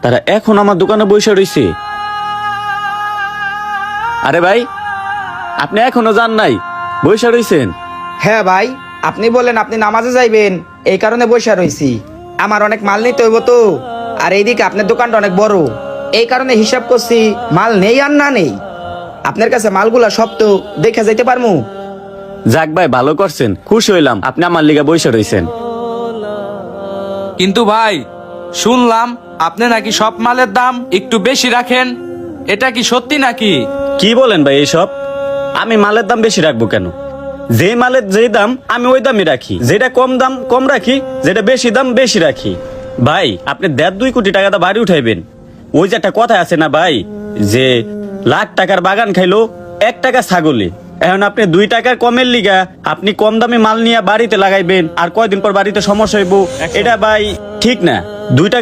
তারা এখন আমার দোকানে বসে রইছে। আরে ভাই, আপনি এখনো যান নাই, বসে রইছেন? হ্যাঁ ভাই, আপনি বলেন আপনি নামাজে যাইবেন, এই কারণে বসে রইছি। আমার অনেক মাল নিতে হইব তো, আর এইদিকে আপনার দোকানটা অনেক বড়, এই কারণে হিসাব করছি মাল নেই আর না নেই। আপনার কাছে মালগুলা সব তো দেখে যাইতে পারমু। যাক ভাই, ভালো করছেন, খুশি হইলাম আপনি আমার লিগা বসে রইছেন। কিন্তু ভাই, শুনলাম আপনি নাকি সব মালের দাম একটু বেশি রাখেন, এটা কি সত্যি নাকি? কি বলেন ভাই এইসব? আমি মালের দাম বেশি রাখবো কেন? যে মালের যে দাম আমি ওই দামই রাখি, যেটা কম দাম কম রাখি, যেটা বেশি দাম বেশি রাখি। ভাই, আপনি 1.5-2 কোটি টাকা দা বাড়ি উঠাইবেন। ওই যে একটা কথা আছে না ভাই, যে লাখ টাকার বাগান খাইলো 1 টাকা ছাগলে। এখন আপনি 2 টাকার কমের লিগা আপনি কম দামে মাল নিয়ে বাড়িতে লাগাইবেন, আর কয়দিন পর বাড়িতে সমস্যা হইব, এটা ভাই ঠিক না। 2 টাকা